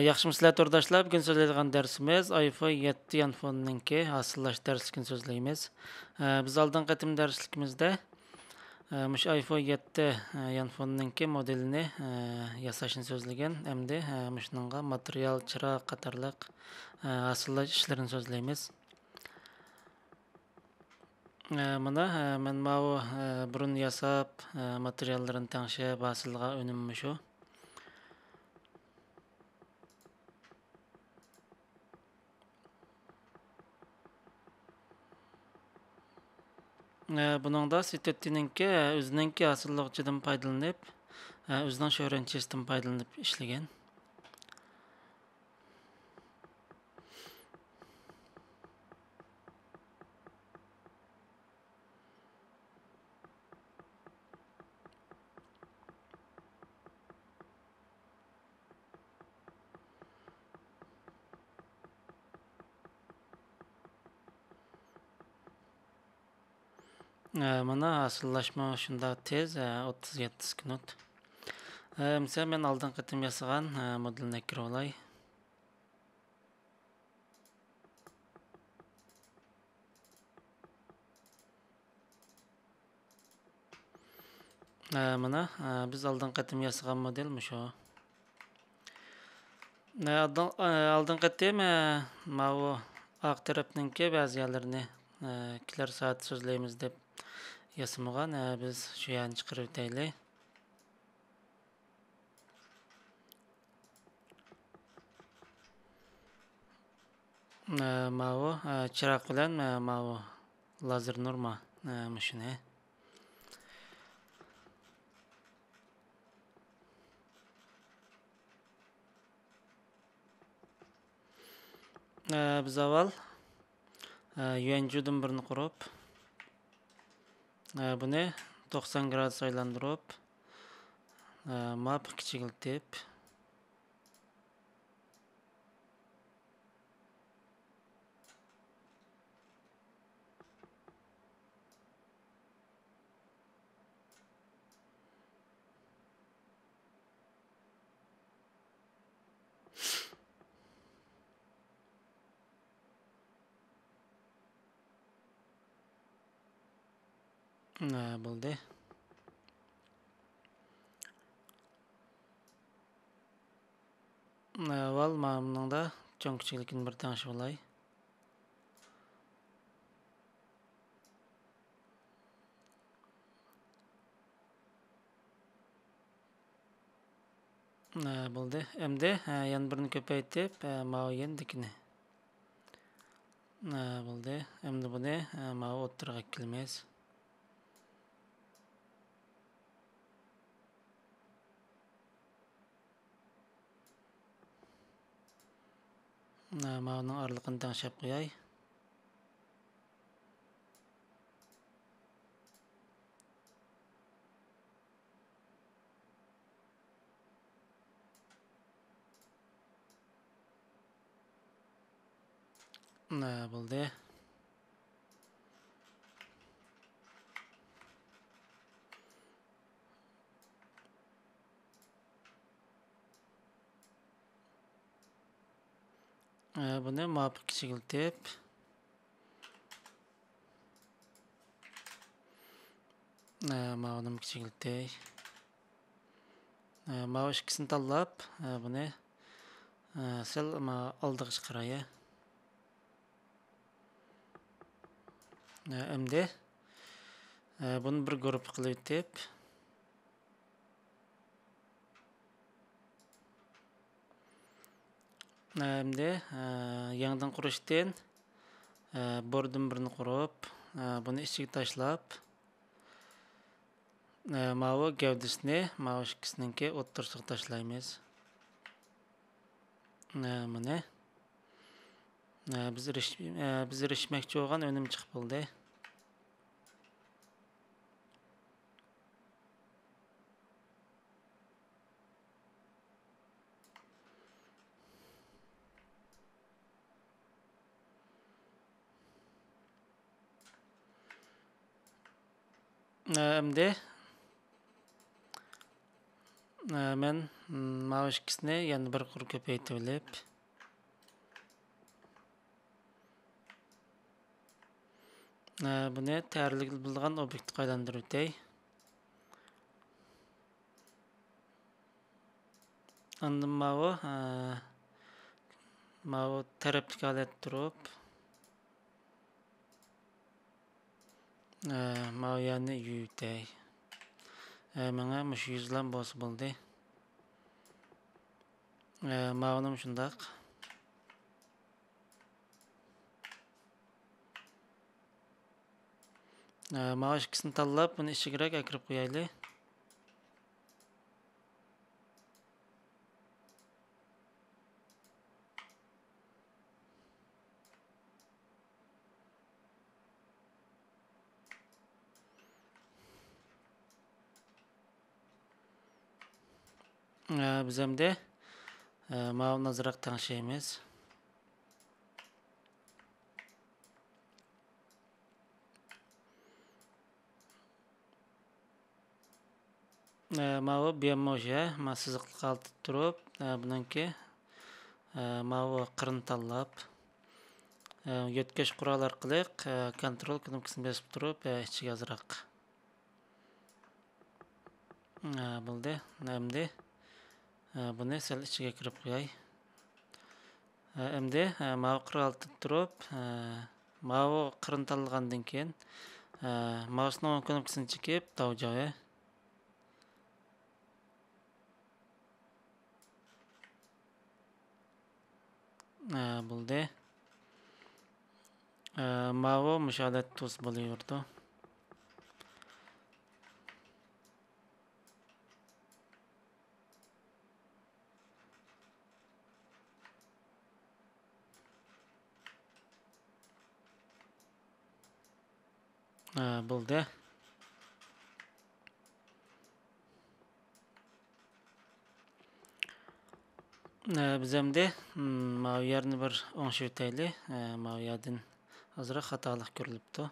Yaxshimisilar to'rdoshlar, bugun so'zlaydigan darsimiz iPhone 7 yanfonininki asıllash darsligini so'zlaymiz. Biz oldin qatim darsligimizda mush iPhone 7 yanfonininki modelini yasashni so'zlagan. Endi mushningga material, chiroq qatorliq asıllash ishlarini so'zlaymiz. Mana men mau burun yasab materiallarini tangshab asılga önüm shu. Buningda Sitottininki o'zininki asıllıqçıdan foydalanib, o'zining sho'rinchisidan foydalanib ishlagan. Mana asıllashma shunda tez 37 sekund. Mesela men oldin qatim yasagan modelni kirib olay. Mana biz oldin qatim yasagan model shu. Oldin qatim mau oq tarafninki ba'zi yerlarini kelar soat so'zlaymiz deb yasamagan. Biz shu yerni chiqarib o'taylik. Mau chiroq bilan mau lazer nurma shuni. Biz avval yuanjudan birini qurib, buni 90 gradus aylantirib, map kichikiltib, bo'ldi. Avval buningda cho'ng kichiklikni bir tangishib olay. Bo'ldi. Endi yana birini ko'paytirib, mau yendikini. Bo'ldi. Endi buni mau o'ttirga kelamiz. Mauning oraliqini tangshab qo'yay. Bo'ldi. Buni map kichikiltib, mauning kichikiltay. Mau ikkisini tanlab, buni sal oldiga chiqaray. Endi buni bir guruh qilib o'tib, endi yangidan qurishdan bordan birini qurib, buni ichiga tashlab, mau gavdasini mau ikkisininki o'ttirsiga tashlaymiz. Mana biz erishmoqchi bo'lgan o'nim chiqib bo'ldi. Endi Men mao ikkisini yana bir qur ko'paytib olib, buni tayyorlik bilgan obyektga aylantirib o'tay. Andan mao taraflik holat turib, mao yani yuyutay. Menga mush yüzlen boz bo'ldi. Ma'lum shundaq. Ma'o ikkisini tanlab, buni ichiga kirib qo'yayli. Biz endi ma'o azroq tanishaymiz. Ma'o bemo'sha, siziqli qolib turib, buningki ma'o qirin tanlab, yetkash qurol orqali kontrol knopkasini bosib turib, ichiga azroq bo'ldi. Endi buni sal ichiga kirib qo'yay. Endi ma'o qurol turib, ma'o qirin tanlagandan keyin mousening knopkasini chekib, tavjoy. Bo'ldi. Ma'o musholat tuz bo'laverdi. Bo'ldi. Biz endi ma'o yerni bir o'ngshib o'tayli. Ma'o yerdan azroq xatolik ko'rilibdi.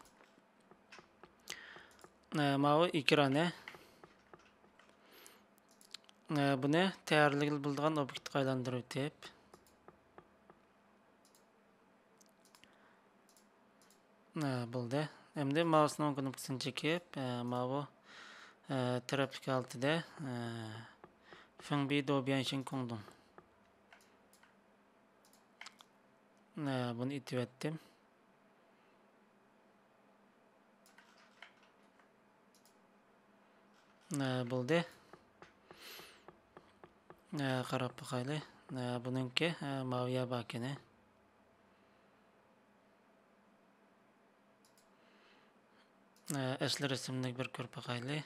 Ma'o ekrani. Buni tayyorlik bilgan obyektga aylantirib o'tib, bo'ldi. Endi mousening knopkasini chekib, ma'o taraflik altida Fengbi Dobianshin ko'ngdim. Buni itib etdim. Bo'ldi. Qarab boqayli. Buningki ma'o bakini. Asli rasmni bir ko'rib boqayli.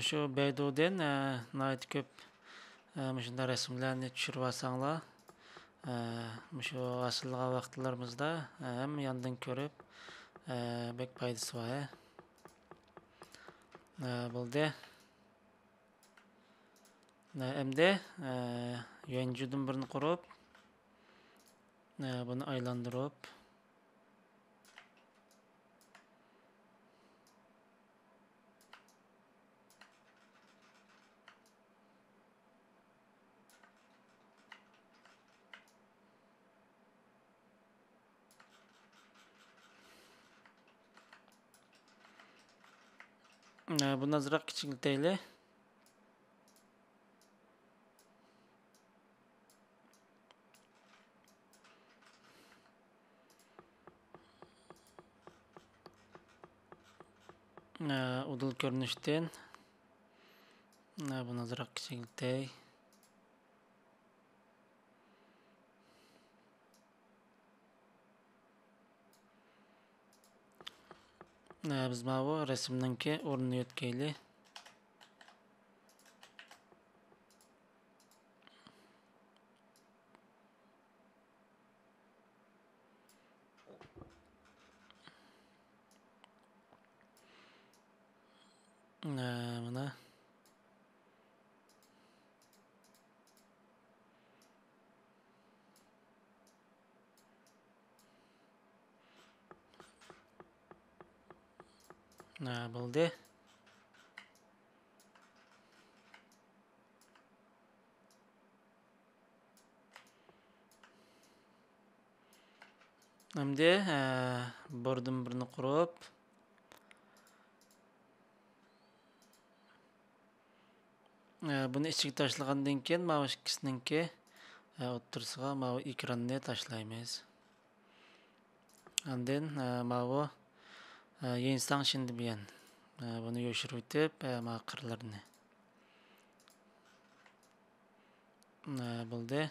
Shu Baidu'dan nayt ko'p shunday rasmlarni tushirib olsanglar, shu asıllığa vaqtlarimizda hamma yandan ko'rib, bek foydasi bor. Bo'ldi. Endi yangidan birini qurib, buni aylantirib, buni azroq kichiklaylik. Udul ko'rinishdan buni azroq kichiklaylik. Biz bu resimninki o'rnini yo'tkayli. Mana bo'ldi. Endi bordim birini qurib, buni ichiga tashlagandan keyin mana shu ikkisininki o'ttirisiga mana bu ekranni tashlaymiz. Ondan mana bu yensang şimdi bilan buni yoshirib o'tib, mana qirlarini. Bo'ldi.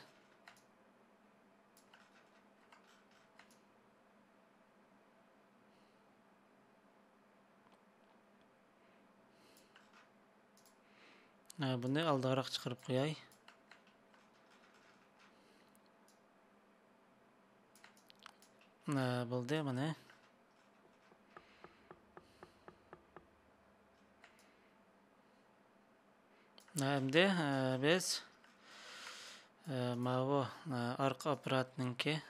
Buni aldıroq chiqarib qo'yay. Bo'ldi mana. Endi biz mana bu arqa apparatninki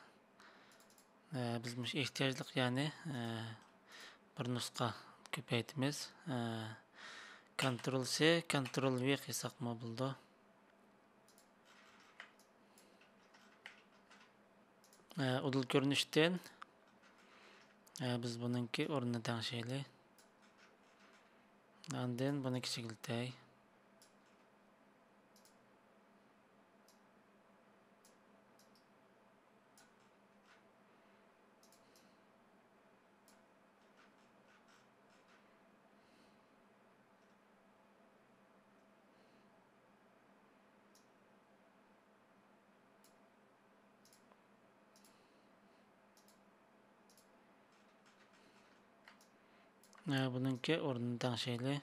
bizmiş ehtiyojli, ya'ni bir nusxa ko'paytimiz. Ctrl C, Ctrl V qilsak nima bo'ldi? Udul ko'rinishdan biz buningki o'rnini tangshaylik. Ondan buni kichikiltay. Buningki o'rnini tangshaylik.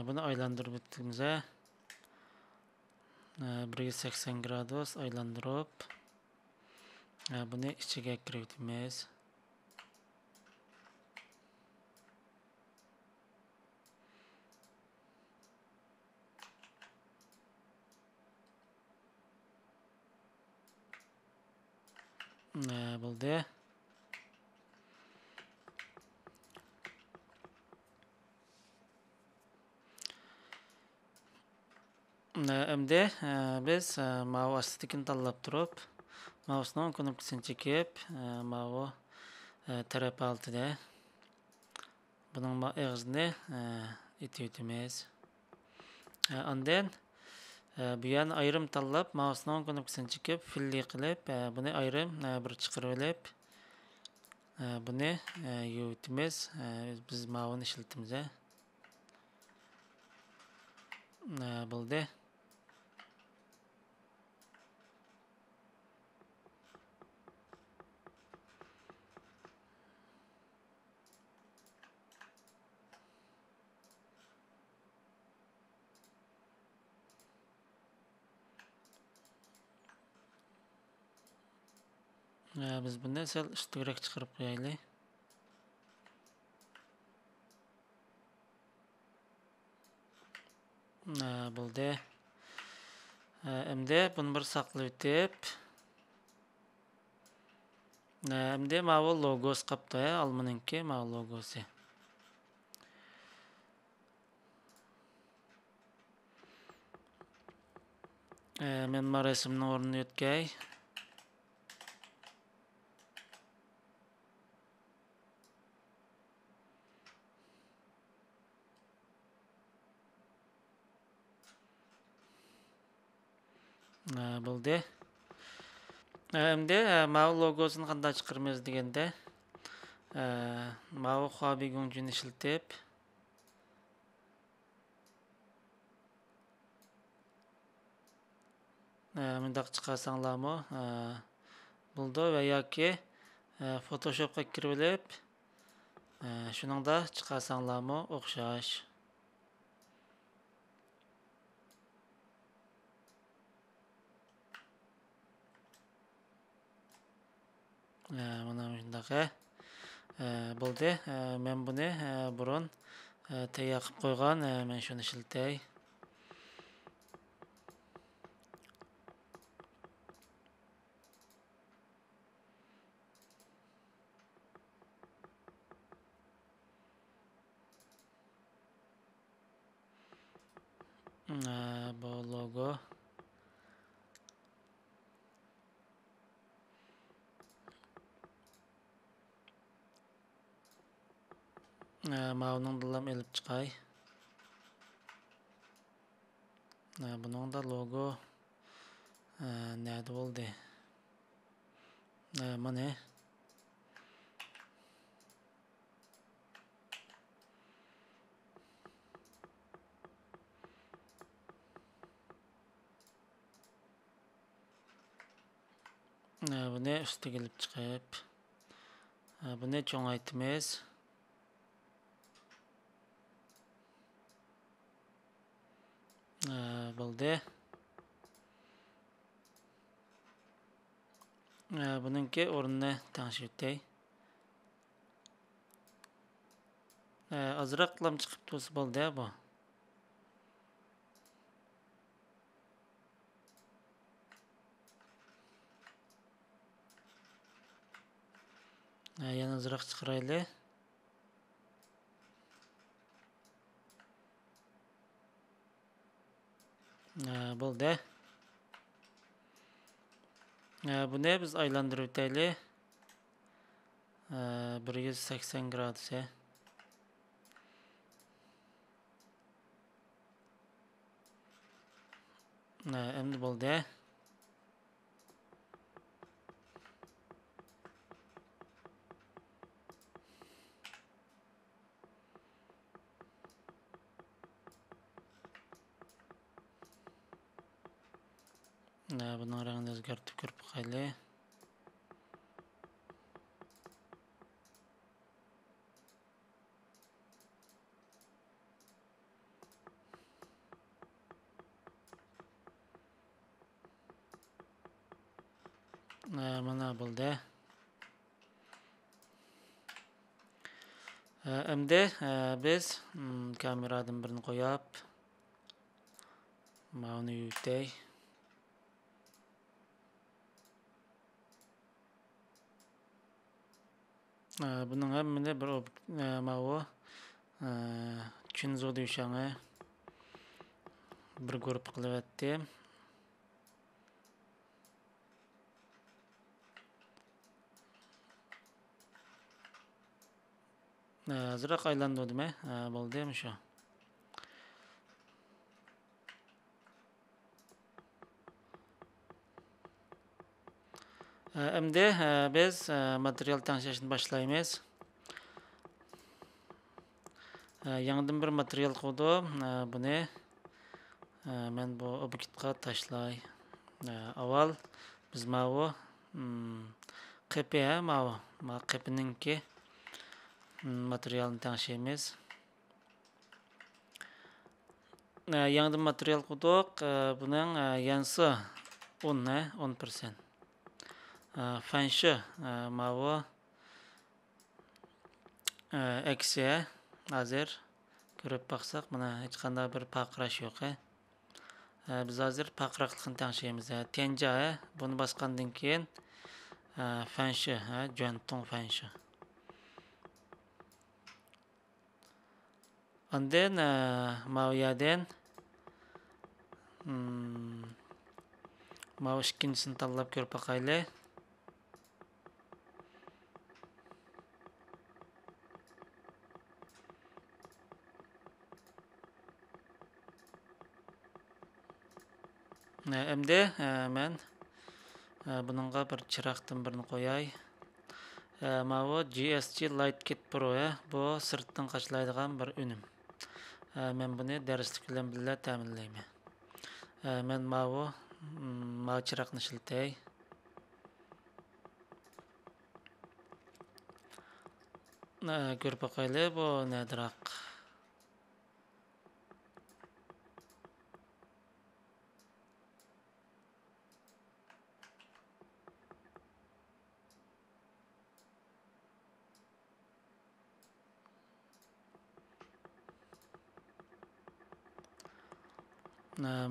Buni aylantirib o'tdimiz. 180 gradus aylantirib buni ichiga kiritamiz. Bo'ldi. Endi biz mana bu astikini tanlab turib, mousening knopkasini chekib, mana bu taraf altida buning og'zini itib o'tamiz. Ondan bu yerni ayrim tanlab, mousening knopkasini chekib, filli qilib, buni ayrim bir chiqarib olib, buni yuvitimiz. Biz mana buni ishlatamiz. Bo'ldi. Biz buni sal ustiroq chiqarib qo'yaylik. Bo'ldi. Endi buni bir saqlab o'tib, endi mana bu logosi qapti, Almaninki mana logosi. Men mana rasmning o'rnini yo'tkay. Bo'ldi. Endi mana bu logosini qanday chiqaramiz deganda, mana bu Huawei gunjini ishlatib, bundaq chiqarsanglarmi bo'ldi va yoki Photoshopga kirib olib, Şuningda chiqarsanglarmi o'xshash. Mana shundaqa bo'ldi. Men buni burun tayyor qilib qo'ygan. Men shuni ishlatay. Bu logo. Ma'uning dilam elib chiqay. Buning da logo nerede bo'ldi? Mana buni ustiga ilib chiqib, buni cho'ngaytimiz. Bo'ldi. Buningki o'rnini tangshitay. Azroq qilam chiqib tursa bo'ldi bu. Yana azroq chiqarayli. Bo'ldi. Buni biz aylantirib o'tayli. 180 gradus. Endi bo'ldi. Buning rangini o'zgartirib ko'rib qo'yayli. Mana bo'ldi. Endi biz kameradan birini qo'yib, mana yutay. Bunun hammini bir mavu Chinzo deyishani bir ko'rib qilyaptim. Azroq aylandodimi? Bo'ldimi shu? Endi biz material tanlashni boshlaymiz. Yangidan bir material qo'ydim. Buni men bu obyektga tashlay. Avval biz mavu qepi mavu qepininki materialni tanlaymiz. Yangidan material qo'ydik. Buning yansi 10%. Fanshi mavu eksi hozir ko'rib baqsaq, mana hech qanday bir paqirash yo'q. Biz hozir paqiraqlikni tanlaymiz. Tenja buni bosgandan keyin fanshi, Juantong fanshi. Ondan mavu yerdan mavu ikkinchisini tanlab ko'rib baqayli. Endi men buningga bir chiroqdan birini qo'yay. Mavu GSG Light Kit Pro bu sirtdan qachlaydigan bir unum. Men buni darslik bilan birga ta'minlayman. Men mavu chiroqni ishlatay. Көріп бақайлы, бұл нәдірақ.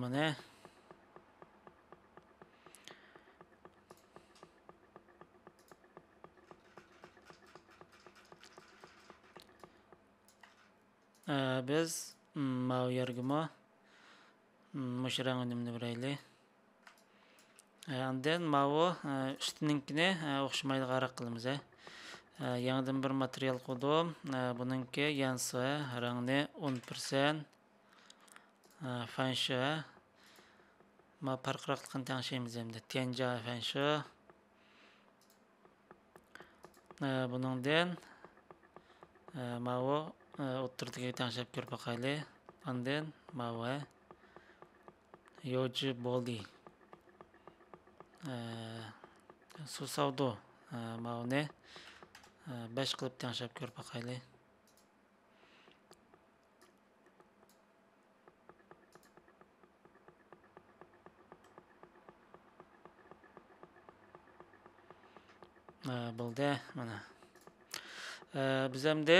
Мұне. Biz ma'u yergimi muşran önümünü bireyli. Anden ma'u üstüninkine oxşamaylı qaraq qılımız. Yanıdan bir material qo'ydim. Buningki yansı rangni 10%. Fanshi. Ma farqroqligini tangshaymiz endi. Tenja fanshi. Buningdan ma'u o'ttirdiga tangshab ko'rib baqayli. Anden ma'u yoji bo'ldi. Suv savdo ma'uni 5 qilib tangshab ko'rib baqayli. Bo'ldi mana. Biz endi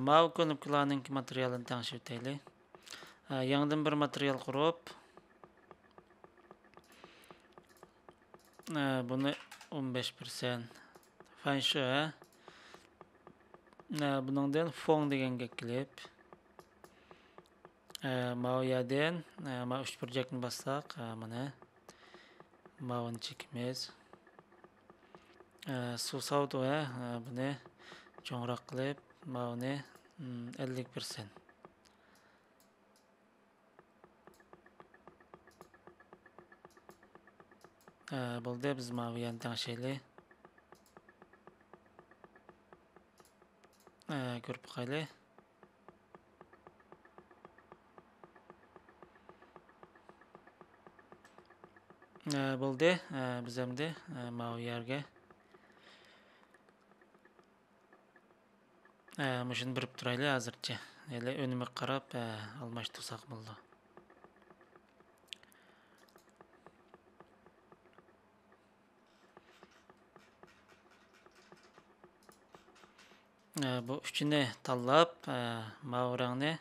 ma'u ko'niklarning materialini tangshab o'taylik. Yangidan bir material qurib buni 15% fanshi buningdan fong deganga kelib ma'u yerdan ma'u 3 burjakni bassak mana ma'uni chekimiz suv savdo buni cho'ngroq qilib ma'uni 50%. Bo'ldi biz ma'viyani tangshayli. Ko'rib baqayli. Bo'ldi. Biz endi ma'viyarga mushuni birib turayli hozircha. Eli önüme qarab almashtirsak bo'ldi. Bu üçünü tanlab ma'u rangni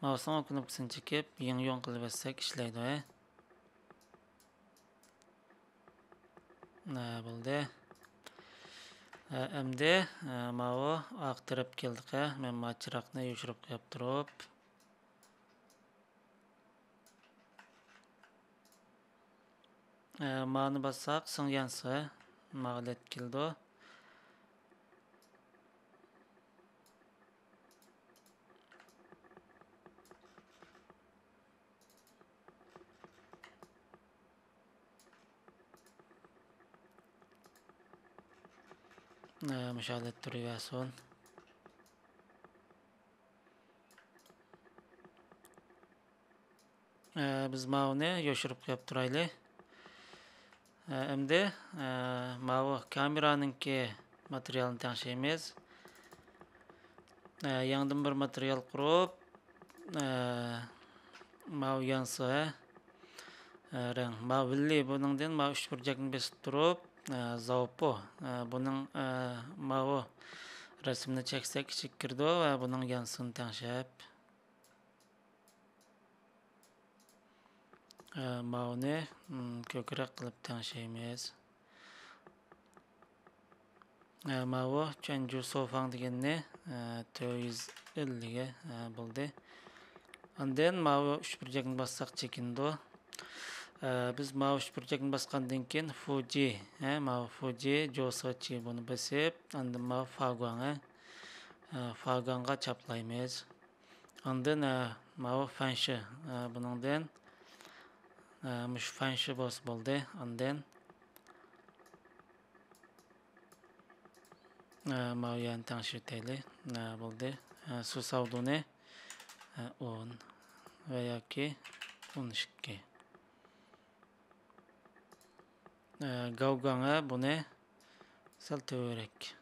ma'usini knopkasini chekib yo'ng qilib bersak ishlaydi. Bo'ldi. Endi ma'u oq taraf keldik. Men chiroqni yoshirib qo'yib turib ma'ni bassak singansi mag'lat keldi. Müşahidet duruyorsun. Biz ma'uni yoshirib qo'yib turayli. Endi ma'u kameraninki materialini tangshaymiz. Yangidan bir material qurib ma'u yansi rang ma'villi buningdan ma'u 3 burjakni besib turib zavpo buning ma'u rasmini cheksak kichik kirdi va buning yansini tangshab ma'uni ko'krak qilib tangshaymiz. Ma'u Chanju Sofang deganni 450 ga bo'ldi. Ondan ma'u 3 burjakni bassak chekindi. Biz ma'u 3 burjakni basgandan keyin Fuji, ma'u Fuji Josochi buni basib, ondan ma'u Faganga chaplaymiz. Ondan ma'u fanshi buningdan mush fanshi bo'ldi. Ondan ma'u yani tangshaytaylik. Bo'ldi. Suv savdoni 10 va yoki 12. Gavgana buni sal töwerek.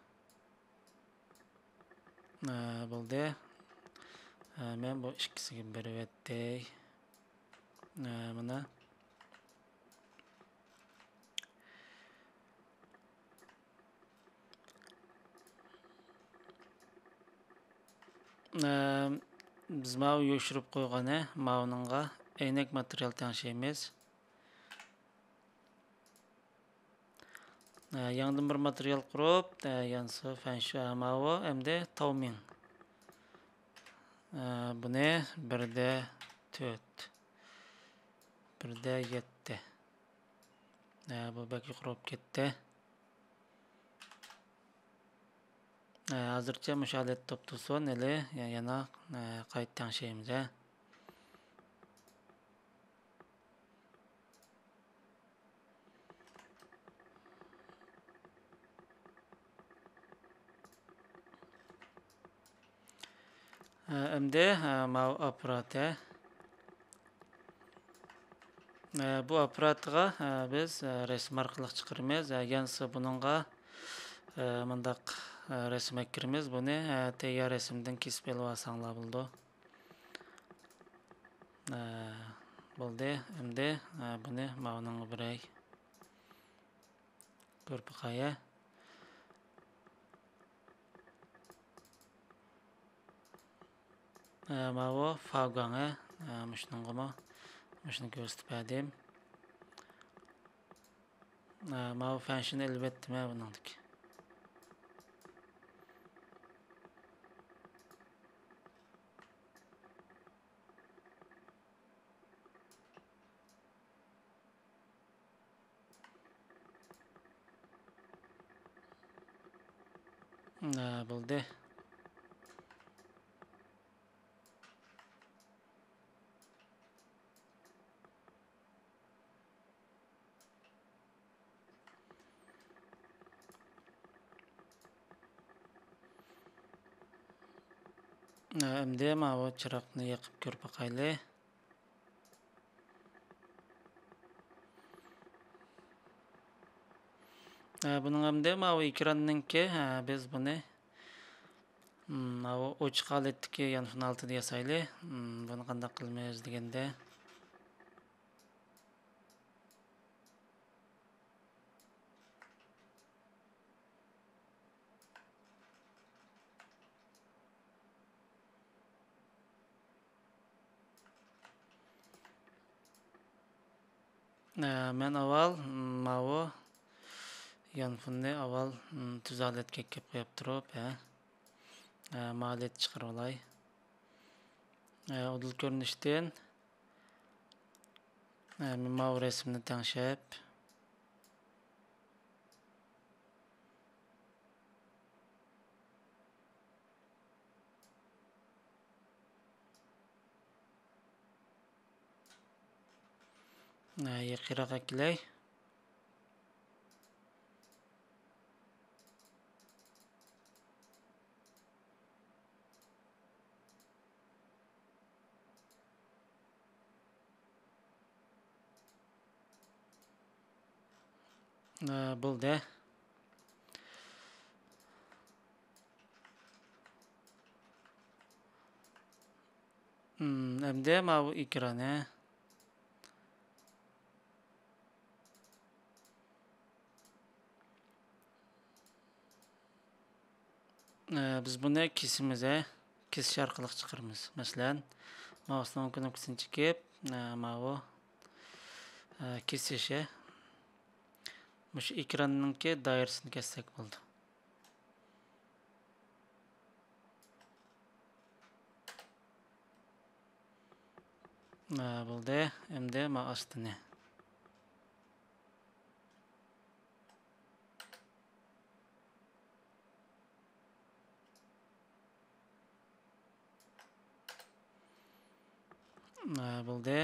Bo'ldi. Men bu ikkisiga berib etdik. Mana biz mau yoshirib qo'ygani mauningga aynak material tangshaymiz. Yangidan bir material qurib, yansi fansha mau endi tavmin. Buni 1'de 4, 1'de 7. Bu bak yuqorib ketdi. Hozircha mushalat toptuson ele yana qayta tangshaymiz. Endi mau apparati. Bu apparatga biz resim orqali chiqaramiz. Yansi buningga mundaq resim ekirmiz. Buni tayyor resimdan kesib olsanglar bo'ldi. Bo'ldi. Endi buni mauning biray ko'rpaqaya. Mau faganga mushningimi mushni ko'rsatib berdim. Mau function elbette buningdek. Bo'ldi. Endi mau chiroqni yoqib ko'rib boqayli. Buning hamda mau ekranninki biz buni mau ochiq holatdagi yanfon altida yasayli. Buni qanday qilamiz deganda men avval mau yanfonni avval tuzaletga kelib qo'yib turib, maliyat chiqarib olay. Odil ko'rinishdan mau resimni tangshab yaqinroq kelay. Bo'ldi. Endi mau ekrani biz buni kesimiz, kesish orqali chiqaramiz. Masalan, mousening knopkasini chekib, mau kesishi mush ekranninki doirasini kessak bo'ldi. Bo'ldi. Endi mau ostini bo'ldi.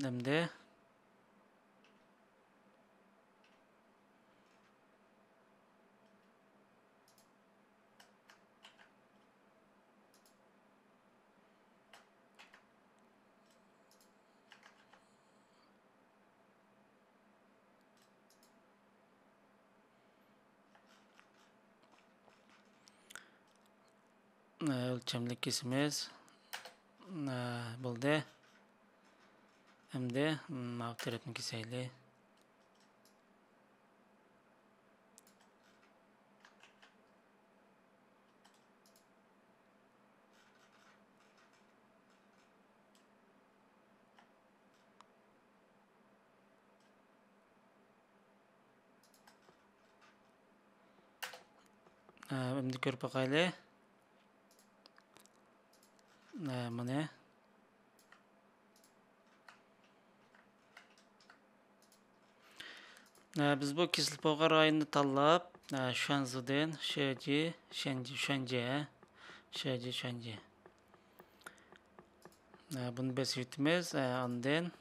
Endi Ölçemlik kesimiz buldu. Endi mavi tarafını keseyli. Endi ko'rib bakaylı. Mana biz bu Kislpoga rayonunu tanlab, Şanzıdan Şanji. Bunu besitimiz, ondan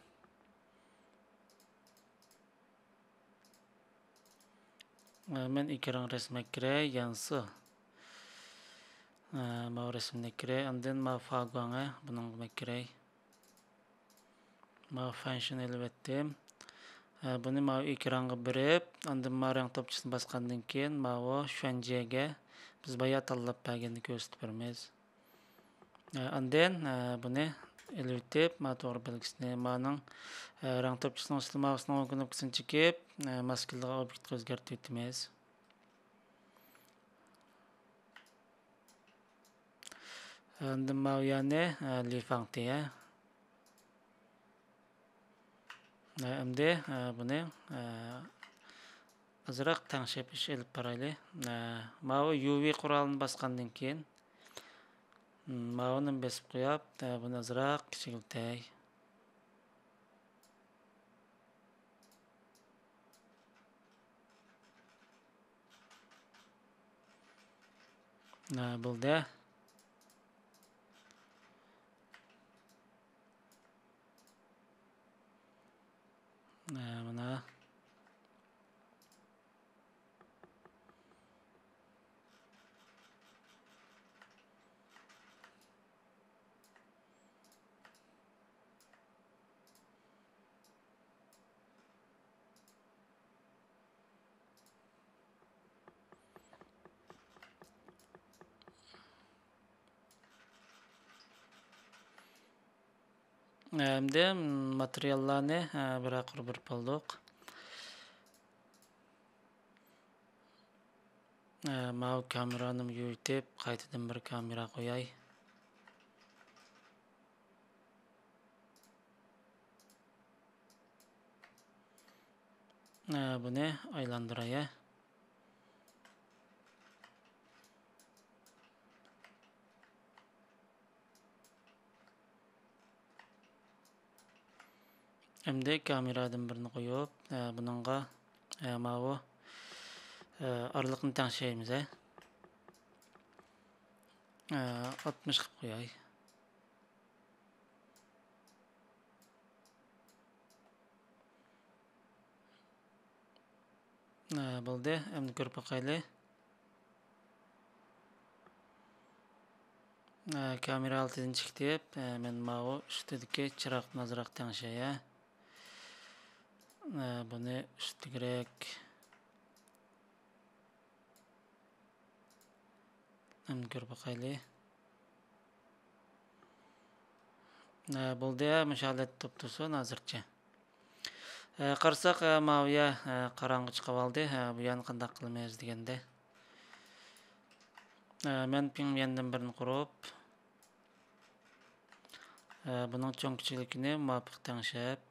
men ikirang resme kire yansı. Ma resmine kire, ondan ma fagwan'a bunun kire. Ma function elbettim. Bunu ma ekranга birib, ondan ma renk topçusunu basqandan keyin ma o Şanjiga biz baya tanlab berganini ko'rsatib beramiz. Ondan bunu elbetib ma to'g'ri belgisini ma'ning renk topçusunun ustida knopkasini chekib, maskali obyektga o'zgartirib o'tamiz. Ondan ma yani lifangtiya. Endi bunu azroq tangshab ish elib borayli. Ma UV qurolini basqandan keyin ma uni besib qo'yib, buni azroq kichiltay. Bo'ldi. Mana endi materiallarni bir boldik. Ma kamerani yurtib, qaytadan bir kamera qo'yay. Bunu aylandiraya. Endi kameradan birini qo'yib, buningga ma o araliqni tangshaymiz. 60 qilib qo'yay. Bo'ldi. Endi ko'rib bakayli. Kamera altidan chiqib, men ma o ustidagi chiroqni azroq tangshaya. Bunu ustigirak endi ko'rib bakayli. Bo'ldi. Musholat toptursin hozircha. Qarasak maviya qorong'i chiqib oldi. Bu yana qanday qilamiz deganda. Men pingvendan birini qurib, buning cho'ng kichikligini muvofiq tangshab,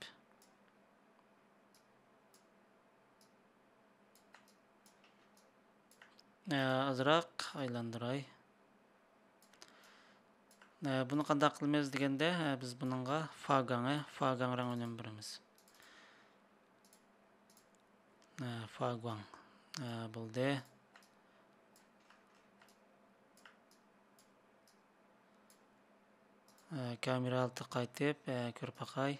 azroq aylantiray. Bunu qanday qilamiz deganda, biz buningga fagang rang o'ynab beramiz. Fagang bo'ldi. Kamera olti qaytib, ko'rib bakay.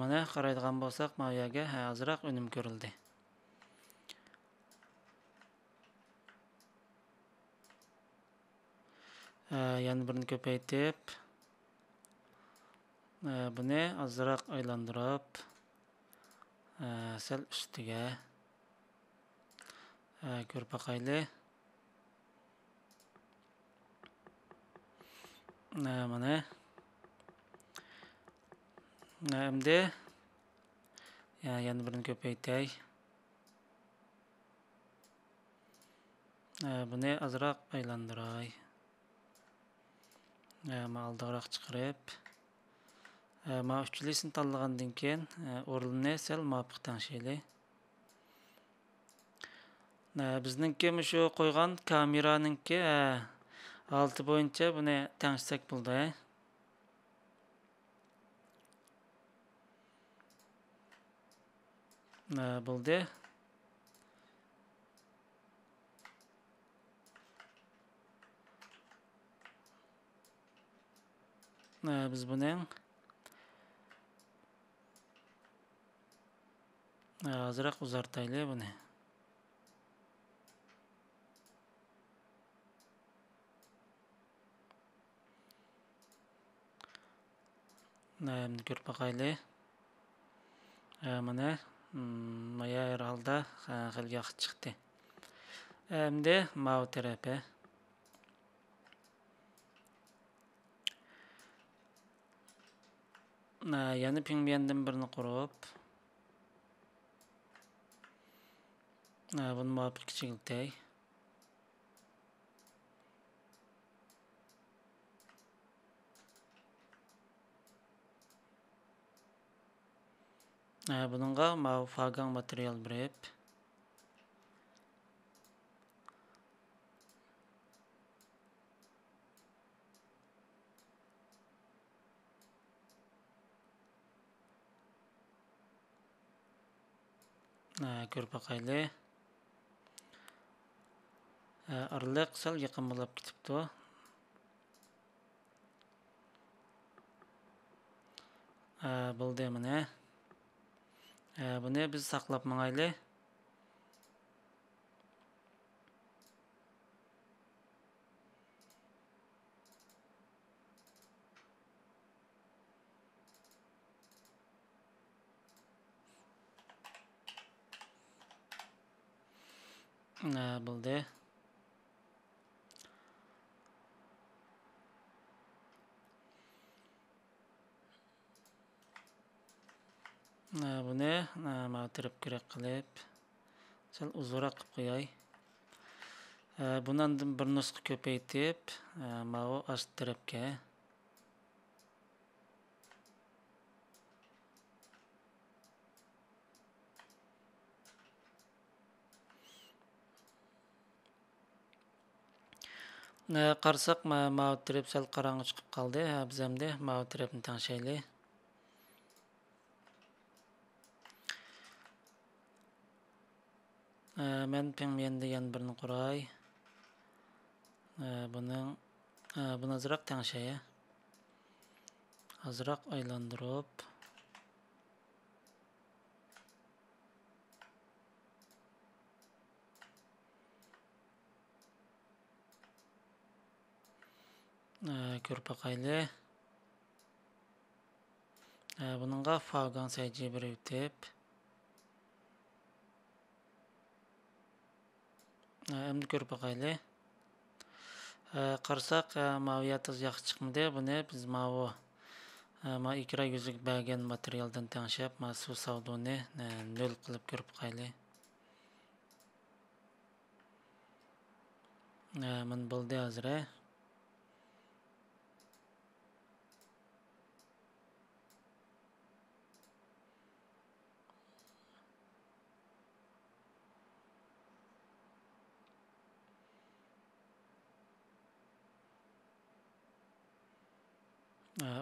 Mana qaraydigan bo'lsak, ma yerga azroq o'nim ko'rildi. Yana birini ko'paytib, buni azroq aylantirib, sal ustiga ko'rib bakayli. Mana endi yana birini ko'paytay. Buni azroq aylantiray. Mana aldiroq chiqarib, mana uchlisini tanlagandan keyin o'rnini sal muvofiq tangshaylik. Bizningki shu qo'ygan kameraninki 6 bo'yicha buni tangshsak bo'ldi. Bo'ldi. Biz buning azroq uzartaylik buni. Endi ko'rib boqaylik. Mana maya herhalde xil yaxshi chiqdi. Endi mav tarafi. Yana pingvendan birini qurib, buni muvofiq kichiltay. Bununla mav fagan material berib, ko'rib boqaylik. Araliq sal yaqin bo'lib ketibdi. Bo'ldi mana. Buni biz saqlab mangaylik. Bo'ldi. Buni ma'tirib kerak qilib, sal uzunroq qilib qo'yay. Bundan bir nusxa ko'paytib, mana ast tarafga qarasak, mana taraf sal qorong'i chiqib qoldi. Biz endi mana tarafni tangshaylik. Men pingvenni yana birini quray. Buni azroq tangshaya. Azroq aylantirib, ko'rib boqaylik. Buningga fagan sayji bir yutib, endi ko'rib boqaylik. Qarasak, maviyati yaxshi chiqmadi. Buni biz mana ikra yuziga bergan materialdan tangshab, mana suv savdoni 0 qilib ko'rib boqaylik. Mana bo'ldi hozir.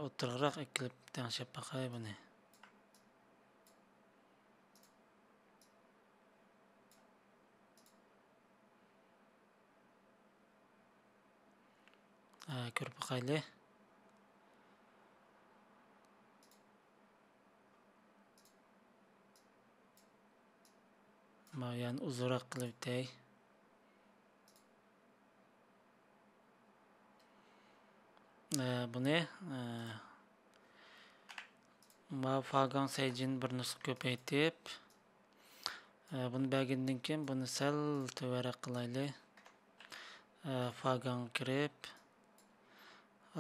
O'tirroq ekilib tangshab boqay buni. Ko'rib boqaylik. Mana yana uzunroq qilib o'tay. Buni mana fagan sayjini bir nusxa ko'paytib, buni bergandan keyin buni sal tuvara qilaylik. Fagan kirib,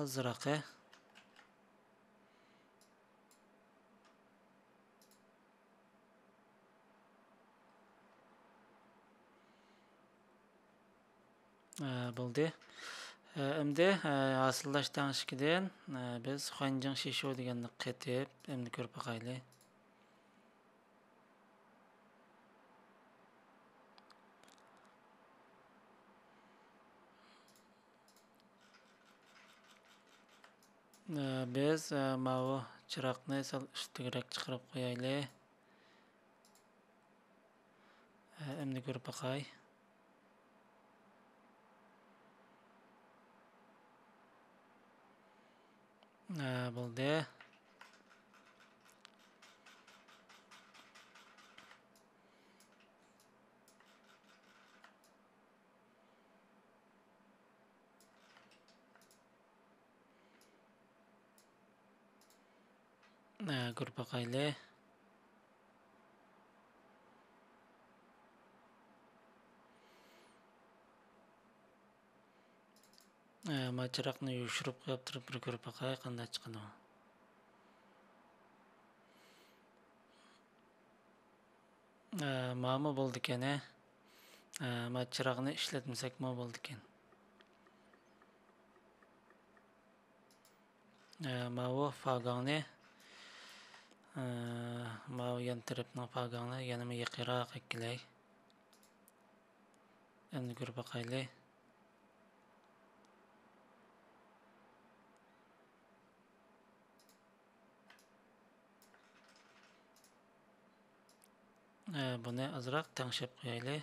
azroq. Bo'ldi. Endi asıllaş tanışkiden biz Xanjiang Shisho deganni qetib, endi ko'rib baqayli. Biz mavu chiroqni sal ustiroq chiqarib qo'yayli. Endi ko'rib baqay. Bo'ldi. Ko'rib baqayli. Ma chiroqni yushirib qo'yib turib bir ko'rib baqay qanday chiqadi. Ma'mu bo'ldi ekan. Ma chiroqni ishlatmasak ma bo'ldi ekan. Mavu fagoni mavu yan tarafning fagoni yana yaqinroq ikkilay. Endi ko'rib baqayli. Buni azroq tangshab qo'yayli.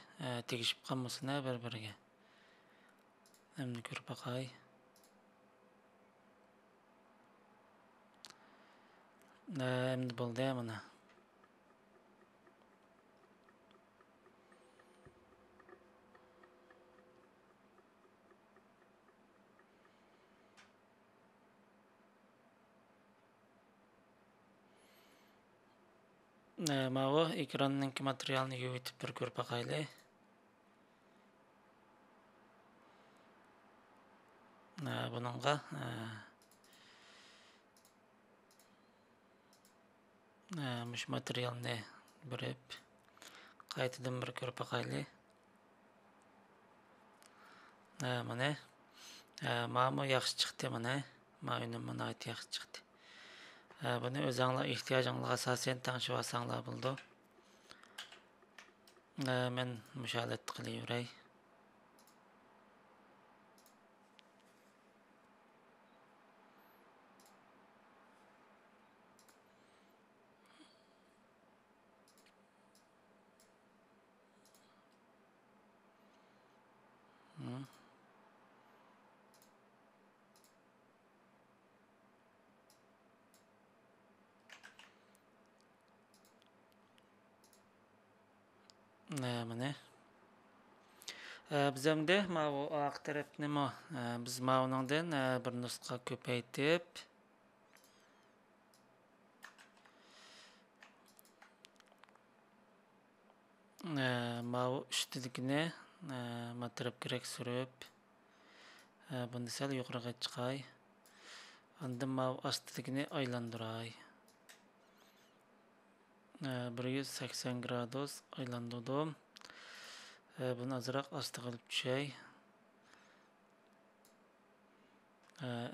Tegishib qolmasin bir-biriga. Endi ko'rib baqay. Endi bo'ldi mana. Mavu ekranning materialini yuvitib bir ko'rib baqayli. Buningga mush materialni birib qaytadan bir ko'rib baqayli. Mana ma'mu yaxshi chiqdi mana. Ma'yunum mana yaxshi chiqdi. Buni o'zingizlar ehtiyojingizga asosan tanishib olsanglar bo'ldi. Men mushalat qilaveray. Mana. Biz endi mavu oq tarafni biz mavuningdan bir nusxa ko'paytib mavu ustidagini matrab kerak surib buni sal yuqoriga chiqay. Endi mavu ostidagini aylantiray. 180 gradus aylantirdim. Buni azroq osti qilib tushay.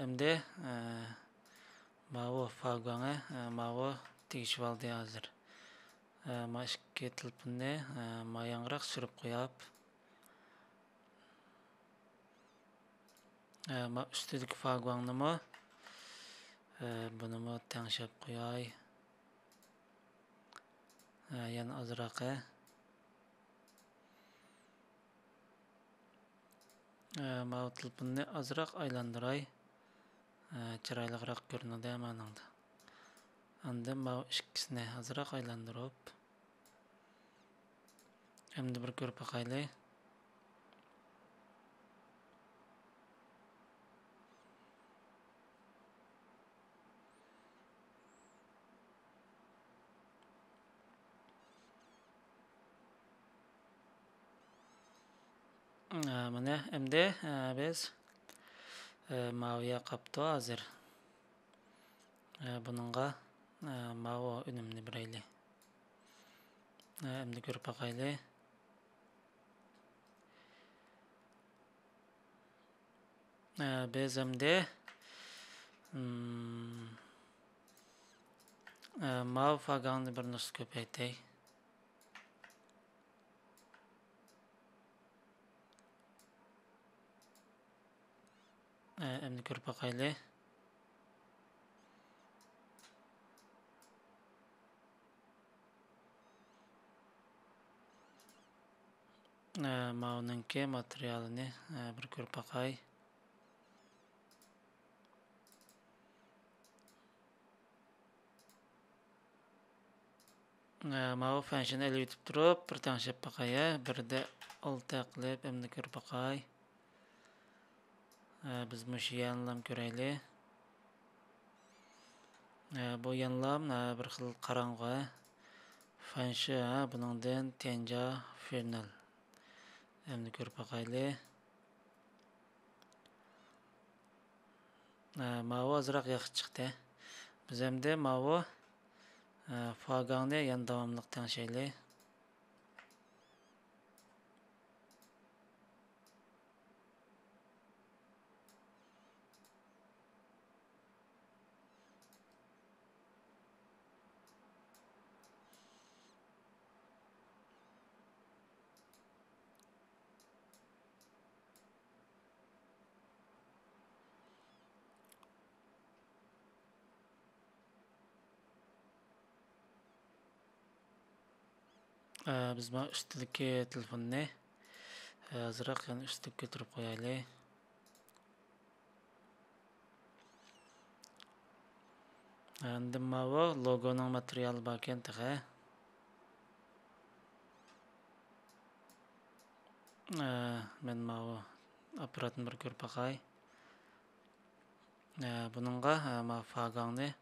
Endi mavu fagoni mavu tegishib oldi hozir. Ma ikki tilpinni yangroq surib qo'yib ma ustidagi fagonni buni tangshab qo'yay. Yana azroq ma tilpinni azroq aylantiray. Chiroyliroq ko'rinadi meningda. Endi ma ikkisini azroq aylantirib endi bir ko'rib baqayli. Mana endi biz Maviye kaptı hazır. Bununla mavi önümlü bireyli. Şimdi görüp bakaylı. Biz hem mavi faganlı bir nüs köpeytey. Şimdi görüp bakaylı. Mavninki materyalini bir görüp bakay. Mavi fenşini ele yutip durup bir tanışıp bakaya. Bir de olta qilib şimdi görüp bakay. Biz muşu yanılam göreyli. Bu yanılam bir xil qarangı. Fenşi buningdan tenca final. Şimdi görüp bakaylı. Mavi azırak yaxşı çıktı. Biz hem mavi faganı yan davamlıq tanışaylı. Biz ma üstüdeki telefonunu azırak yani üstüdeki götürüp koyaylı. Endi mavi logonun materyali baken tığı. Men mavi aparatını bir görüp bakay. Bununla mavi faganı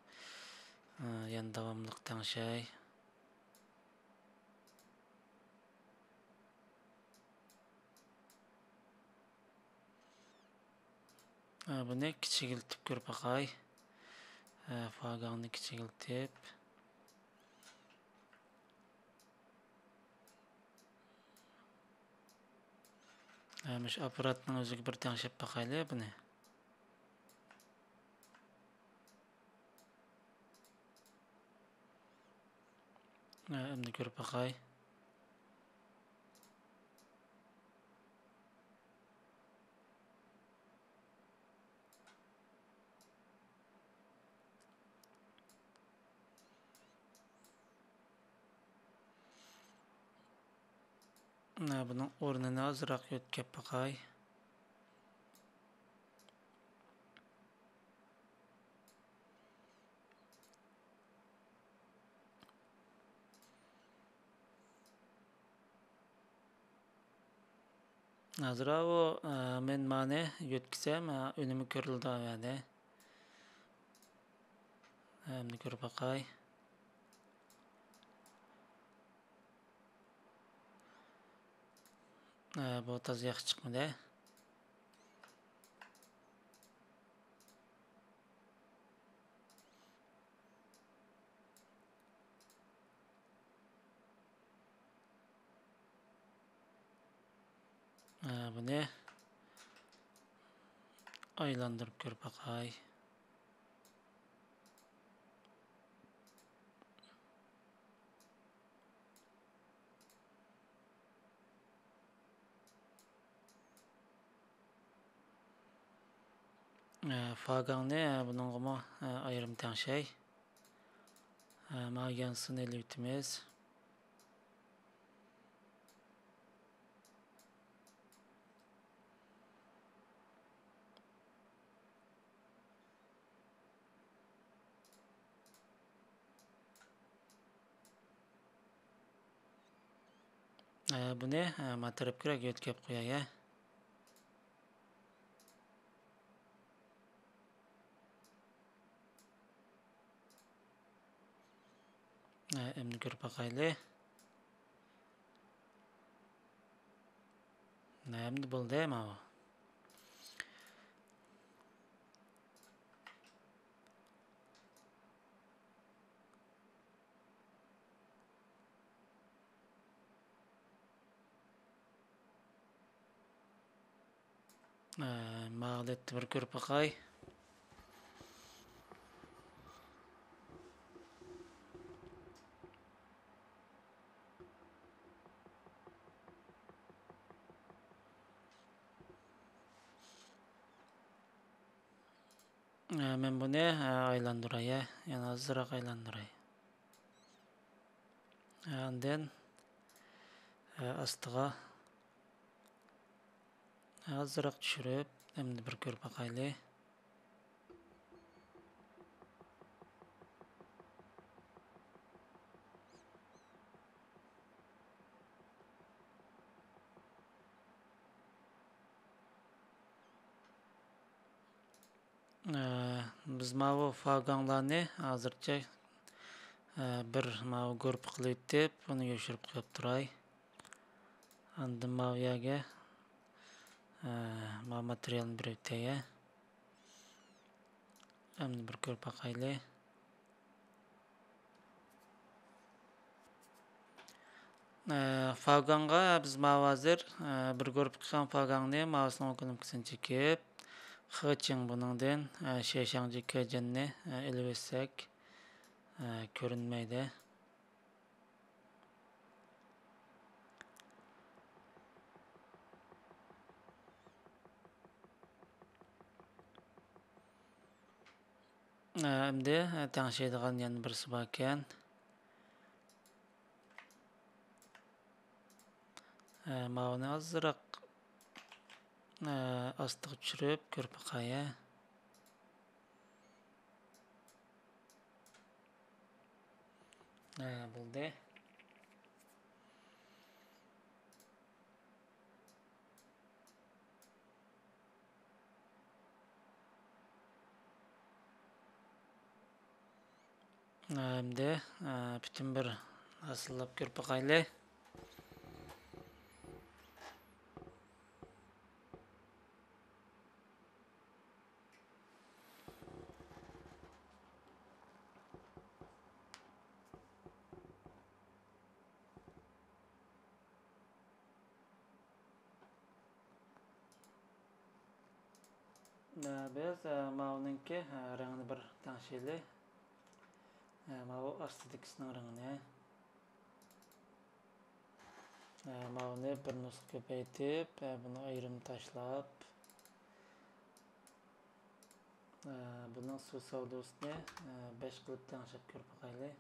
yan davamlıq tanışay. Bunu kiçigiltip görüp bakay. Faganı kiçigiltip. Müş aparatının özüge bir tanışıp bakaylı bunu. Şimdi görüp bakay. Bunun ornunu azırak yotkep bakay. Azıra o men mane yotkisem önümü körüldü yani. Şimdi görüp bakay. Bu taz yaxşı çıkmadı. Bunu aylandırıp görüp bakay. Faganı bunun mu ayrım tanışay. Magansını ele yutimiz. Bunu matırıp kürek yotkep koyaya. Şimdi görüp bakaylı. Şimdi buldu ama o. Mağdet bir körpakay. Men bunu aylandıray, yana azırak aylandıray. Ondan astıga azırak düşürüp, endi bir körpakaylı. Biz mavu faganlarını hazırca bir mavu görüp kılıp dep, onu yoşurup koyup duray. Andan mavu yaga mavu materyalını bir öteye. Endi bir körpakaylı. Faganga biz mavu hazır bir görüp kıkan faganını mavusunu okunup kısın çekip xıçın bunundan şeşancı kecenini elivetsek görünmeydi. Endi tanışıydıgan yani birisi bakken. Mavunu azırak astık düşürüp körpakaya. Buldu. Endi bütün bir asıllap körpakaylı. Biz mavununki rengini bir tanışıylı. Mavu astıdikisinin rengini. Mavunu bir nusuk köpeytip, bunu ayrım taşlap. Bunun su savdusunu 5 kılıp tanışıp körpakaylı.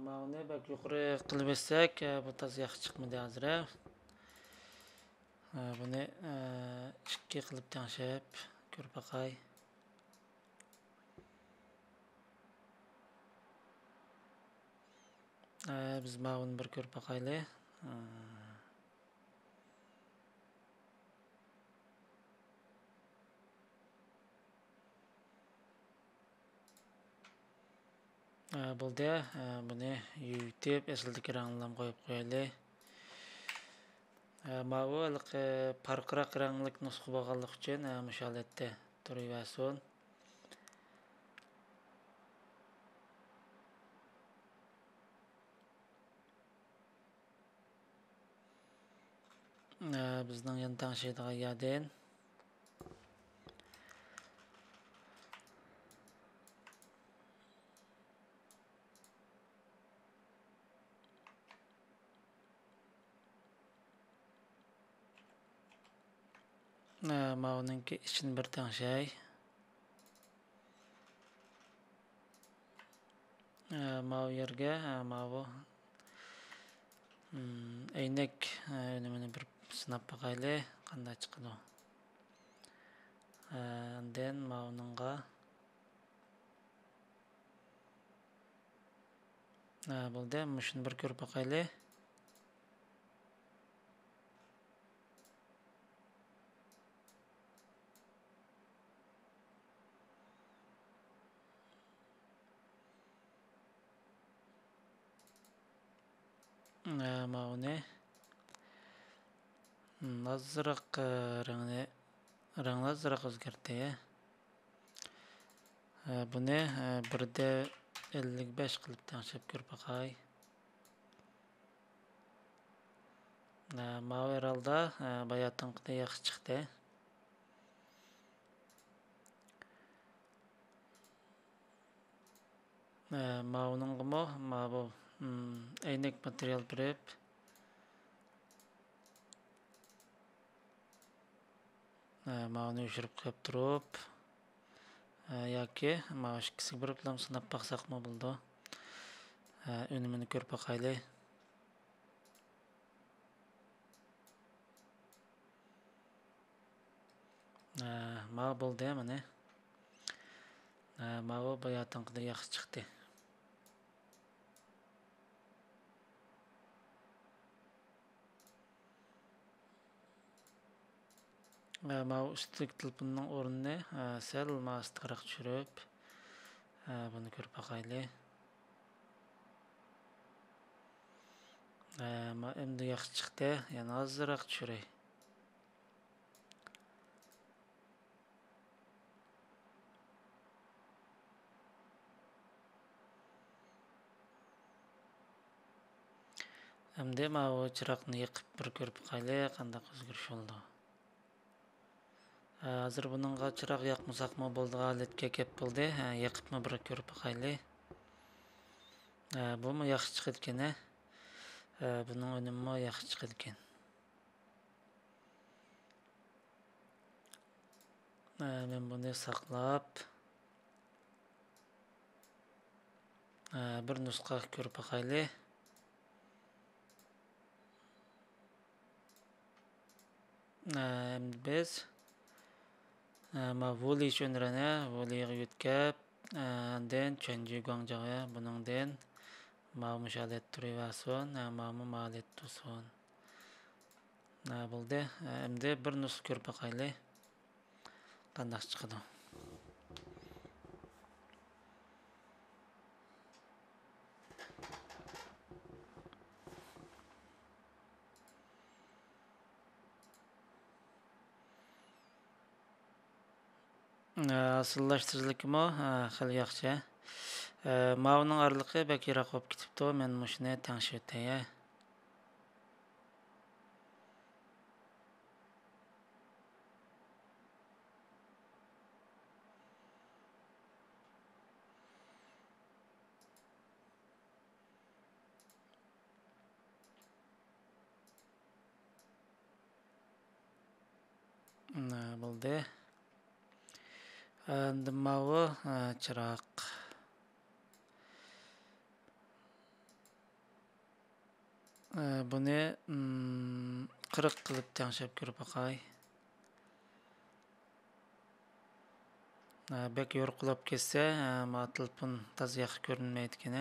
Mavunu bak yukarı kılıp etsek, bu taz yaxşı çıkmadı hazır. Bunu 2 kılıp tanışıp körpakay. Biz mavunu bir körpakaylı. Buldu. Bunu yuyutup esildiki ranglam koyup koyali. Mavu ılık parkırak ranglık nusku bağallık için müşaletde duruyorsun. Bizden yandan şeydağa yadın. Mavununki için bir tane şey. Mavu yerge mavu eynek önümünü bir sınap bakaylı. Qanday çıkıdı. Den mavununga buldu. Muşun bir körüp bakaylı. Mavunu azırak rangni azırak o'zgartdi. Buni 1:55 qilib tengshab ko'rib baqay. Mao herhalde bayatınqıda yaxşı chiqdi. Mao'ningmi bu aynek material berib Mao'ni o'chirib qo'yib turib yoki Mao ikkisiga bir bilan sinab baqsaqmi bo'ldi. Unumini ko'rib baqayli. Mao bo'ldi mana. Mao bayatınqıda yaxşı chiqdi. Mao üstlük tilpinning o'rnini sal mastiqroq tushirib buni ko'rib baqayli. Endi yaxshi chiqdi. Yana ozroq tushiray. Endi Mao chiroqni yiqib bir ko'rib baqayli qanday o'zgarish bo'ldi. Hozir buningga chiroq yoqmasaqmi bo'ldi, holatga kelib bo'ldi. Yiqibmi bir ko'rib baqayli. Bumi yaxshi chiqdi ekan. Buning unumi yaxshi chiqdi ekan. Men buni saqlab bir nusxa ko'rib baqayli. Biz Voli shunrana Voliga yutkab den Chanji Guangzhouga buningdan Mao mushalet turivason, Mao malet tuson. Bo'ldi. Endi bir nusxa ko'rib baqayli. Qanday chiqadi? Asıllaştırılıkmı? Xil yaxşı. Mao'ning orliqi bak yiroq bo'lib ketibdi. Men mushuni tengshib o'tay. Bo'ldi. Endi Mao chiroq. Buni 40 qilib tengshab ko'rib baqay. Bek yo'riqlab ketsa, Mao tilpin toz yaxshi ko'rinmaydi ekan.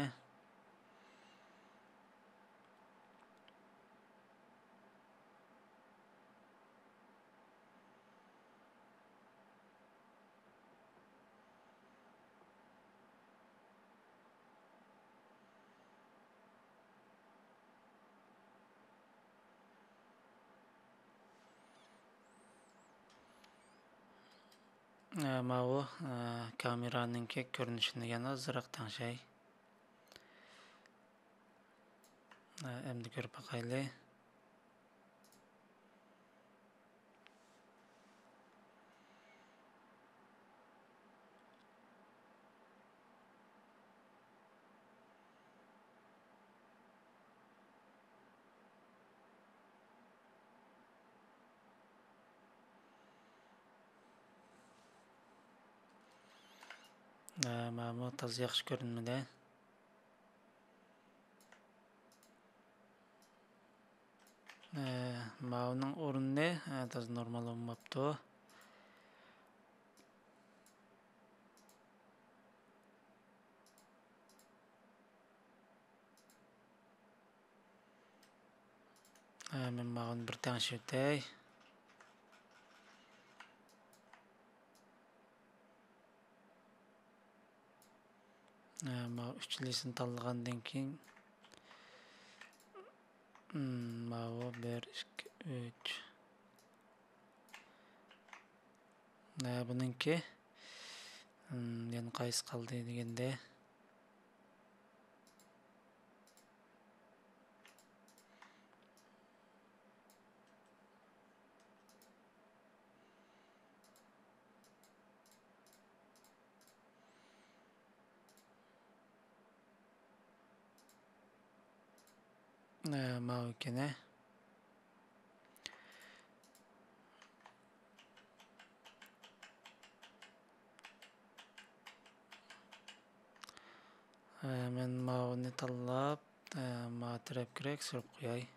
Mao kameraning ko'rinishini yana ozroq tengshay. Endi ko'rib baqayli. Mao toz yaxshi ko'rinmadi. Mao'ning o'rnini toz normal olmabdi. Men Mao'ni bir tengshib o'tay. Mao uchlisini tanlagandan keyin Mao 1 2 3 Bununki yani qaysi qaldı degende mavi kene men mavini tanlap matrep kirek sürüp koyay.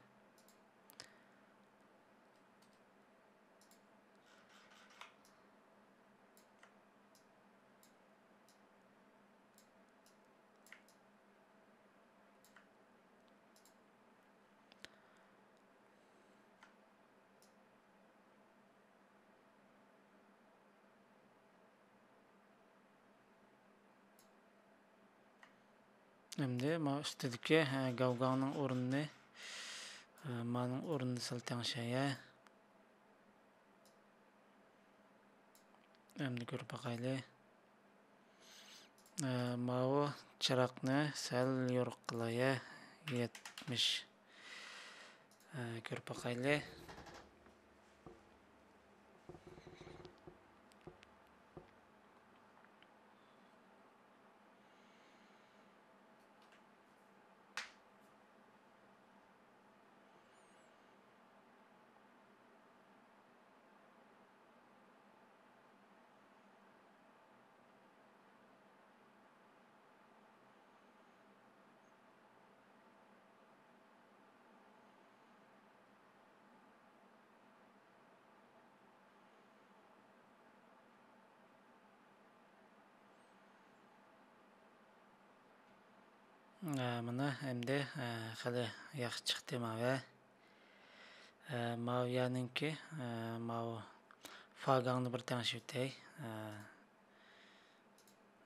Endi ma üstüdeki gavganın orununu manın orununu saltan şeye endi görüp bakaylı. Mavi çırakны sel yoruq qılaya 70 görüp bakaylı. Mana endi hali yaxshi chiqdi mavi. Maviyaninki mavi fagangni bir tanışıp ötey.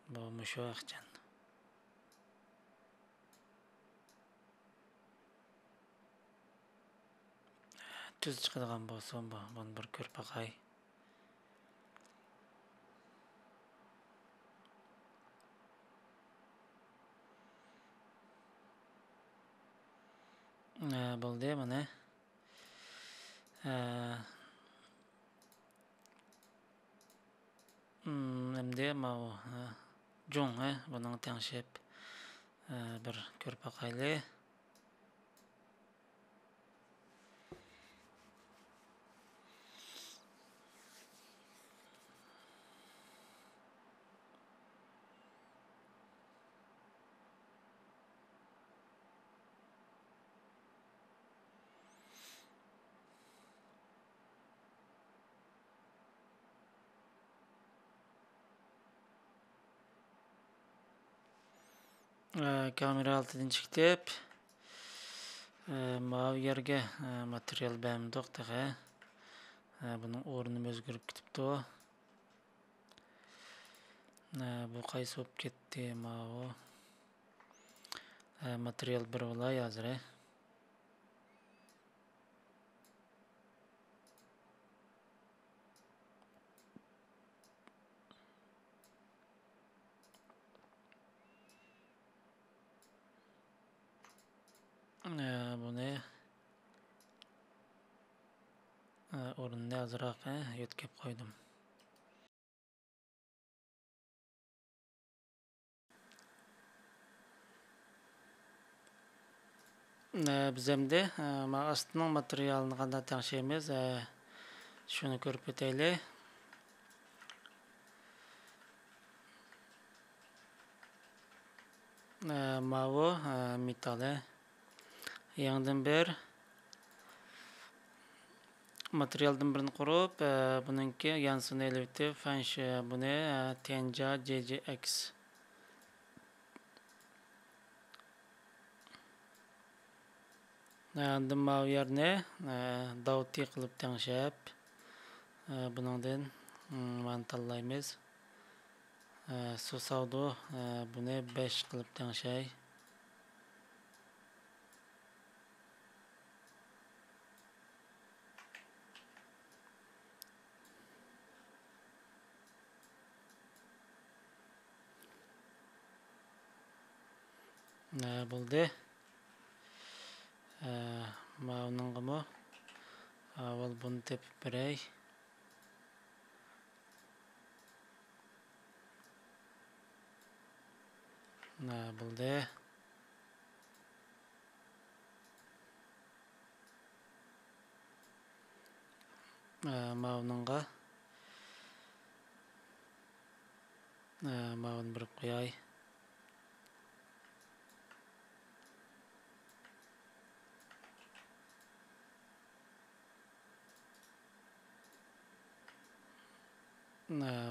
Bu muşu axcan. Tüz çıkıdığan bolsun bunu bir körüp bakay. Boldu mana. Endi mavi Jung bunun tanışıp bir körüp bakaylı. Kamera altından çıktıp mavi yerge material bämdik daga. Bunun orunu özgürüp gitipdi o. Bu qaysı op ketdi mavi. Material bir olay hazır. Bunu orunda azırak yetkep koydum. Biz endi astynyň materialyny ganda teňşeýmiz. Şunu görüp öteýli. Mavi metali ýaňdan bir materialdan birini kurup bununki yansını elbette fenş bunu Tenja JJX andan mavi yerine davti kılıp teňşep bunundan man tanlaymiz. Susavdu bunu 5 kılıp teňşey. Buldu. Ma'uningimi avval buni tepib beray. Buldu. Ma'uningga ma'un berib qo'yay.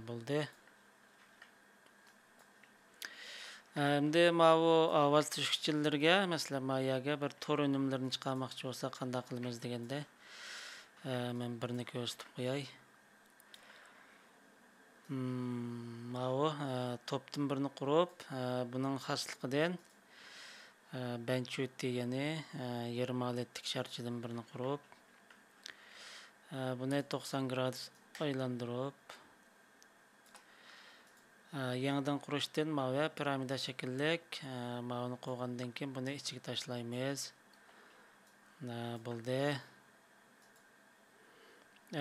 Buldu. Endi bu ovoz tushkichillarga, masalan, mayaga bir tor unumlarini chiqarmoqchi bo'lsa, qanday qilamiz deganda, men birini ko'rsatib qo'yay. Bu topdan birini qurib, buning xosliqidan benchut degani 20 aletlik sharchadan birini qurib, buni 90 gradus aylantirib, yangidan qurishdan mava piramida shakllik mavni qo'ygandan keyin buni ichiga tashlaymiz. Bo'ldi.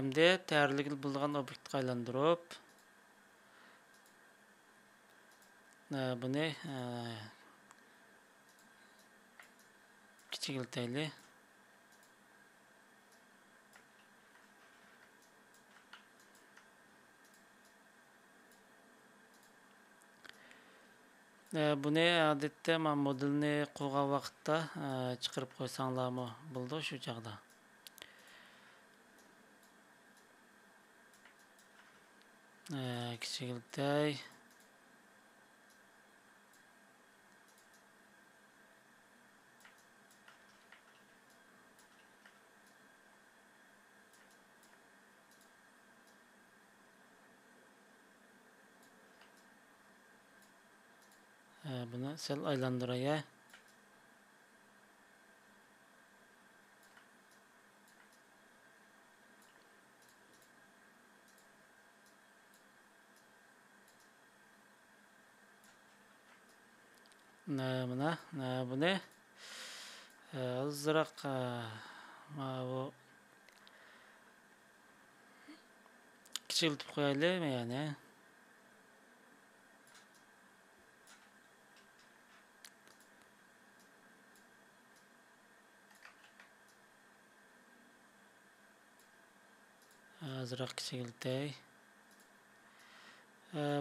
Endi tayyorlik bo'lgan obyektga aylantirib, buni kichikiltayli. Buni odatda men modelni qo'ygan vaqtda chiqarib qo'ysanglarmi bo'ldi shu chaqda. Kichikiltay. Buni sel aylantiraya. Buni azroq bu kichiltib qo'yaylik, ya'ni azroq kichiltay.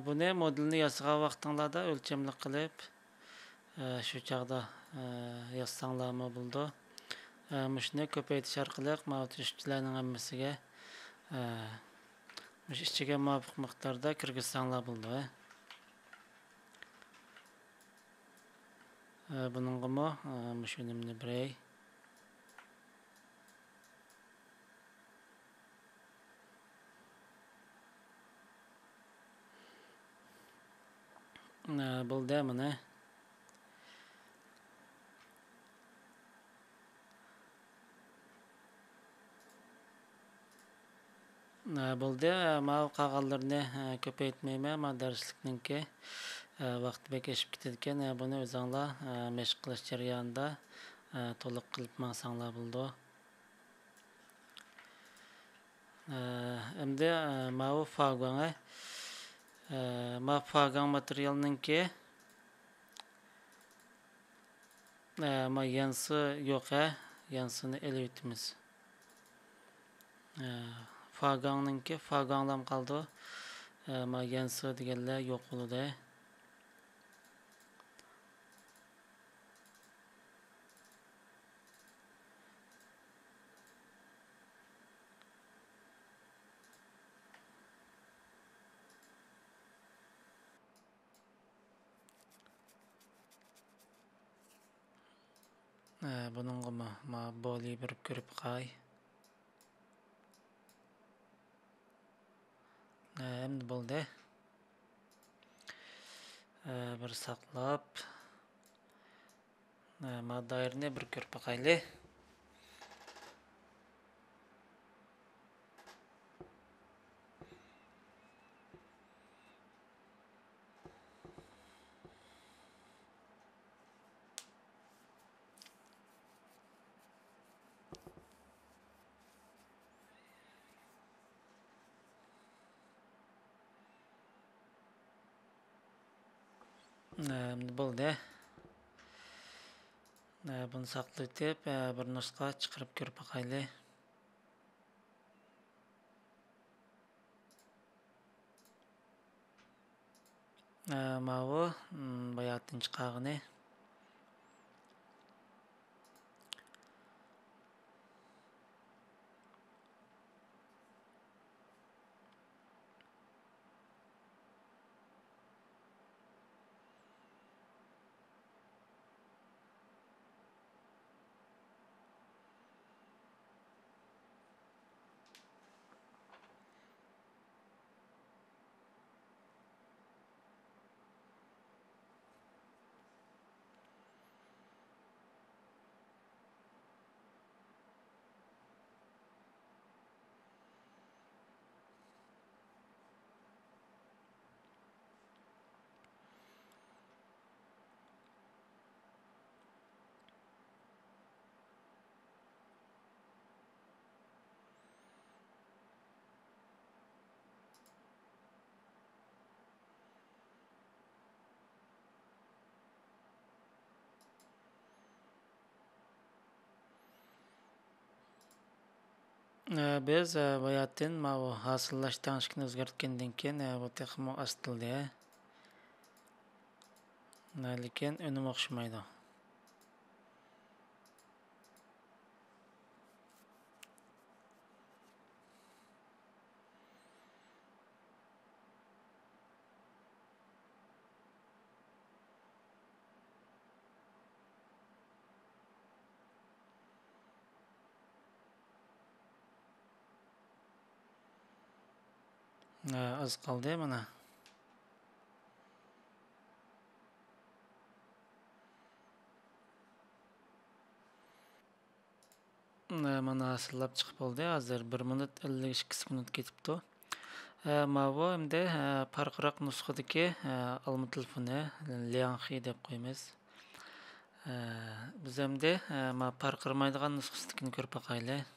Buni modelni yasagan vaqtinglarda o'lchamli qilib shu chaqda yazsanglarmi bo'ldi. Shuni ko'paytirish orqali ma'lumotlarning hammasiga ichiga muvofiq miqdorda kirgizsanglar bo'ldi. Buningga shunimni beray. Bo'ldi mana. Bo'ldi. Men qolganlarni ko'paytmayman. Men darslikninki vaqt bekashib ketadi ekan. Buni o'zinglar mashq qilish jarayonida to'liq qilib mansanglar bo'ldi. Endi men bu faganga fagan materialninki men yansi yo'q, yansini elib o'tamiz. Faganlam qoldi. Men yansi deganlar yo'q bo'ldi. Buningga men boli berib ko'rib qo'y. Endi bo'ldi. Bir saqlab men doirani bir ko'rib qo'yayli. Bo'ldi. Buni saqlaytib, bir nusxa chiqarib ko'rib boqaylik. Mavu bayatınç qağını. Biz bayatın mavu hasıllaş tanışkını özgərtkəndən keyin bu texmo asıldı. Lekin önüm oxşamaydı. Az qaldı mana. Mana asıllab chiqib bo'ldi. Hozir 1 minut 52 sekund ketibdi. Mavu endi farqroq nusxadagi alma telefoni Lianxi deb qo'yamiz. Biz endi ma farqirmaydigan nusxasini ko'rib boqaylik.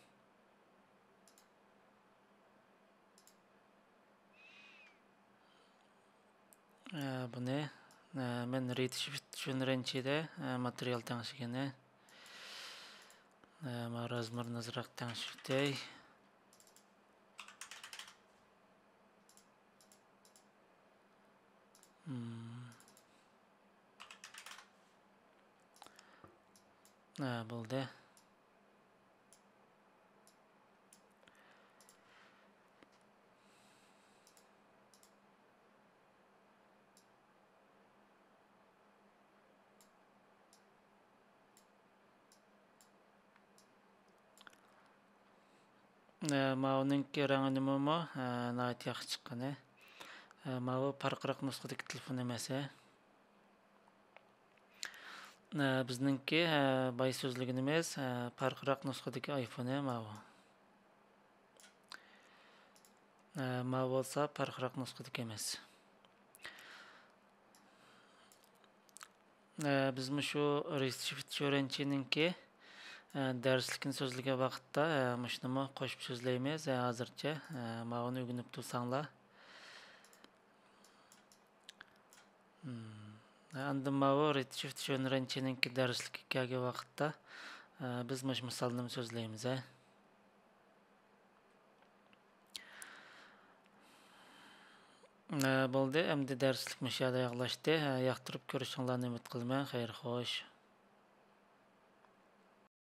Buni men read shift tushunranchida material tanishigini ma razmir nazaraq tanishday. Bo'ldi. Mauning rangi nima nayt yaxshi chiqqani. Mau farqroq nusxadagi telefon emas. Bizningki bay so'zligimiz farqroq nusxadagi iPhone mau. Mau bo'lsa farqroq nusxadagi emas. Biz shu Redshift Shoranchininki darslikni so'zlagan vaqtda mushnimi qo'shib so'zlaymiz. Hozircha mauni o'rganib tursanglar. Endi mau Redshift Shoranchininki darslikka kelgan vaqtda biz misolni so'zlaymiz. Bo'ldi, endi darslik mishada yaqlashdi. Yoqtirib ko'rishinglarni umid qilaman. Xayr, xo'sh.